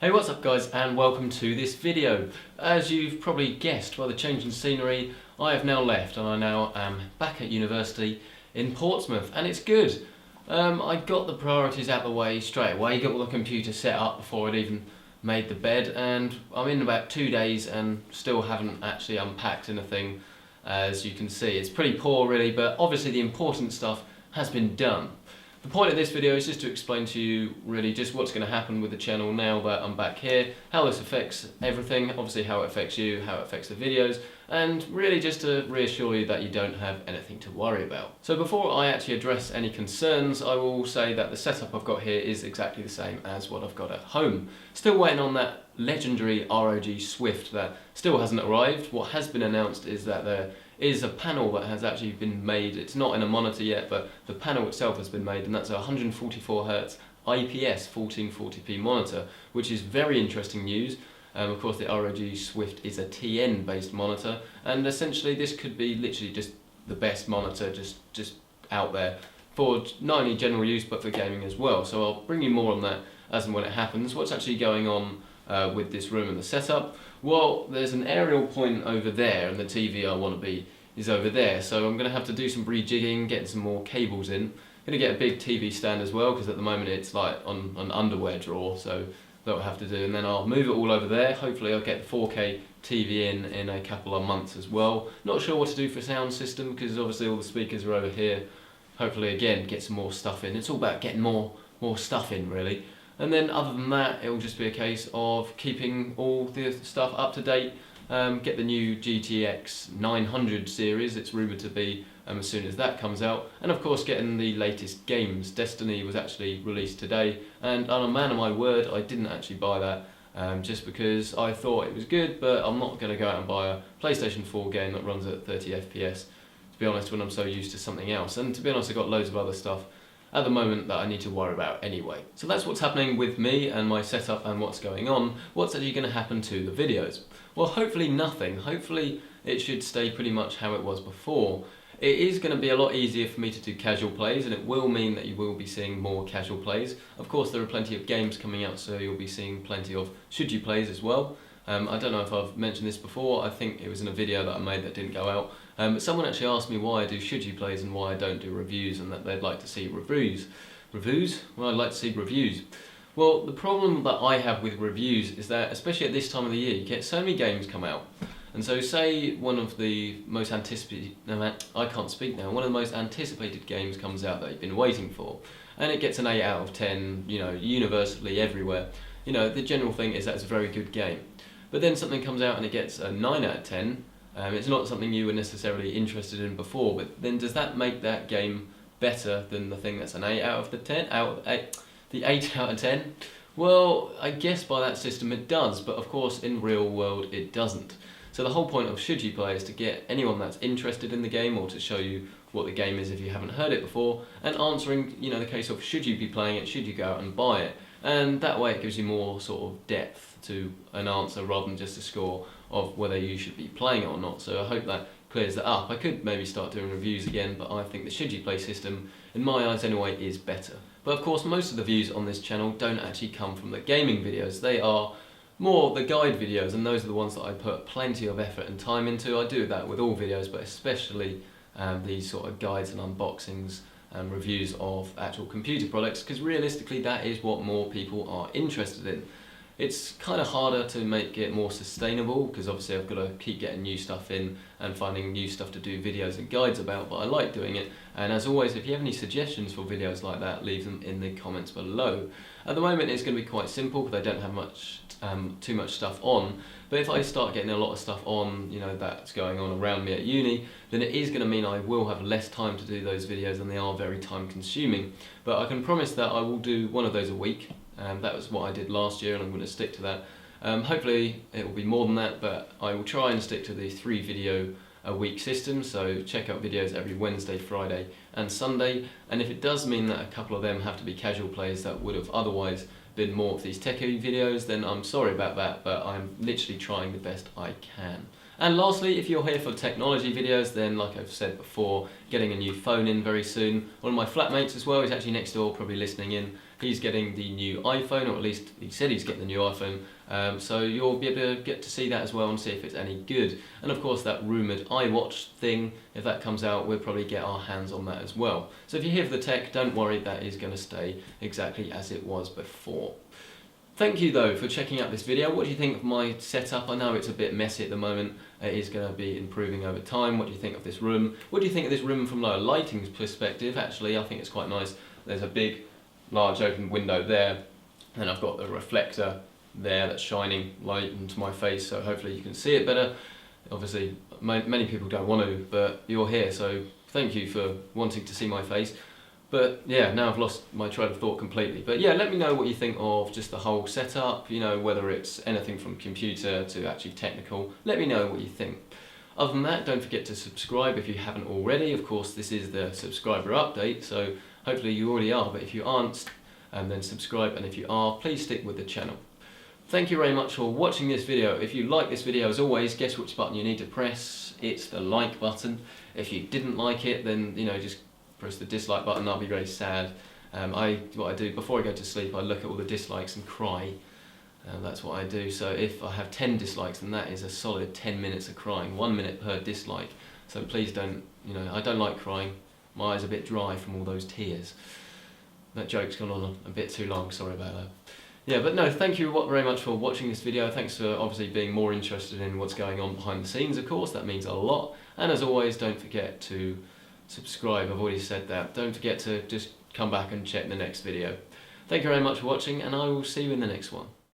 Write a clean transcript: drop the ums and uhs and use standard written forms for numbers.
Hey, what's up guys, and welcome to this video. As you've probably guessed by the change in scenery, I have now left and I now am back at university in Portsmouth, and it's good. I got the priorities out of the way straight away, got all the computer set up before I'd even made the bed, and I'm in about 2 days and still haven't actually unpacked anything. As you can see, it's pretty poor really, but obviously the important stuff has been done. The point of this video is just to explain to you really just what's going to happen with the channel now that I'm back here, how this affects everything, obviously how it affects you, how it affects the videos, and really just to reassure you that you don't have anything to worry about. So before I actually address any concerns, I will say that the setup I've got here is exactly the same as what I've got at home. Still waiting on that legendary ROG Swift that still hasn't arrived. What has been announced is that there is a panel that has actually been made. It's not in a monitor yet, but the panel itself has been made, and that's a 144Hz IPS 1440p monitor, which is very interesting news. Of course, the ROG Swift is a TN based monitor, and essentially this could be literally just the best monitor just out there for not only general use but for gaming as well. So I'll bring you more on that as and when it happens. What's actually going on with this room and the setup? Well, there's an aerial point over there, and the TV I want to be is over there, so I'm going to have to do some rejigging, getting some more cables in. I'm going to get a big TV stand as well, because at the moment it's like on an underwear drawer, so that'll have to do, and then I'll move it all over there. Hopefully I'll get the 4K TV in a couple of months as well. Not sure what to do for sound system, because obviously all the speakers are over here. Hopefully again get some more stuff in. It's all about getting more stuff in really. And then other than that, it will just be a case of keeping all the stuff up to date, get the new GTX 900 series, it's rumoured to be as soon as that comes out, and of course getting the latest games. Destiny was actually released today, and on a man of my word, I didn't actually buy that just because I thought it was good, but I'm not going to go out and buy a PlayStation 4 game that runs at 30 FPS, to be honest, when I'm so used to something else. And to be honest, I've got loads of other stuff at the moment that I need to worry about anyway. So that's what's happening with me and my setup and what's going on. What's actually going to happen to the videos? Well, hopefully nothing. Hopefully it should stay pretty much how it was before. It is going to be a lot easier for me to do casual plays, and it will mean that you will be seeing more casual plays. Of course, there are plenty of games coming out, so you'll be seeing plenty of should you plays as well. I don't know if I've mentioned this before. I think it was in a video that I made that didn't go out. But someone actually asked me why I do should you plays and why I don't do reviews, and that they'd like to see reviews. Reviews? Well, I'd like to see reviews. Well, the problem that I have with reviews is that, especially at this time of the year, you get so many games come out. And so say one of the most anticipated, I can't speak now, one of the most anticipated games comes out that you've been waiting for, and it gets an 8 out of 10, universally everywhere. The general thing is that it's a very good game. But then something comes out and it gets a 9 out of 10, it's not something you were necessarily interested in before, but then does that make that game better than the thing that's an 8 out of the 10, the 8 out of 10? Well, I guess by that system it does, but of course in real world it doesn't. So the whole point of should you play is to get anyone that's interested in the game, or to show you what the game is if you haven't heard it before, and answering, the case of should you be playing it, should you go out and buy it. And that way it gives you more sort of depth to an answer rather than just a score of whether you should be playing it or not. So I hope that clears that up. I could maybe start doing reviews again, but I think the should you play system, in my eyes anyway, is better. But of course most of the views on this channel don't actually come from the gaming videos. They are more the guide videos, and those are the ones that I put plenty of effort and time into. I do that with all videos, but especially these sort of guides and unboxings and reviews of actual computer products, because realistically that is what more people are interested in. It's kind of harder to make it more sustainable, because obviously I've got to keep getting new stuff in and finding new stuff to do videos and guides about, but I like doing it. And as always, if you have any suggestions for videos like that, leave them in the comments below. At the moment it's going to be quite simple because I don't have too much stuff on, but if I start getting a lot of stuff on, that's going on around me at uni, then it is going to mean I will have less time to do those videos, and they are very time consuming. But I can promise that I will do one of those a week. That was what I did last year, and I'm going to stick to that. Hopefully it will be more than that, but I will try and stick to the 3 video a week system, so check out videos every Wednesday, Friday and Sunday. And if it does mean that a couple of them have to be casual plays that would have otherwise been more of these techie videos, then I'm sorry about that, but I'm literally trying the best I can. And lastly, if you're here for technology videos, then like I've said before, getting a new phone in very soon. One of my flatmates as well is actually next door, probably listening in, he's getting the new iPhone, or at least he said he's getting the new iPhone, so you'll be able to get to see that as well and see if it's any good. And of course that rumoured iWatch thing, if that comes out, we'll probably get our hands on that as well. So if you hear of the tech, don't worry, that is going to stay exactly as it was before. Thank you though for checking out this video. What do you think of my setup? I know it's a bit messy at the moment. It is going to be improving over time. What do you think of this room? What do you think of this room from a lighting perspective? Actually, I think it's quite nice. There's a big, large open window there, and I've got the reflector there that's shining light into my face, so hopefully you can see it better. Obviously, many people don't want to, but you're here, so thank you for wanting to see my face. But yeah, now I've lost my train of thought completely. But yeah, let me know what you think of just the whole setup, you know, whether it's anything from computer to actually technical. Let me know what you think. Other than that, don't forget to subscribe if you haven't already. Of course, this is the subscriber update, so hopefully you already are, but if you aren't, then subscribe, and if you are, please stick with the channel. Thank you very much for watching this video. If you like this video, as always, guess which button you need to press? It's the like button. If you didn't like it, then, you know, just press the dislike button. I'll be very sad. What I do before I go to sleep, I look at all the dislikes and cry. That's what I do. So if I have 10 dislikes, then that is a solid 10 minutes of crying, 1 minute per dislike. So please don't, you know, I don't like crying. My eyes are a bit dry from all those tears. That joke's gone on a bit too long, sorry about that. Yeah, but no, thank you very much for watching this video. Thanks for obviously being more interested in what's going on behind the scenes, of course. That means a lot. And as always, don't forget to subscribe. I've already said that. Don't forget to just come back and check the next video. Thank you very much for watching, and I will see you in the next one.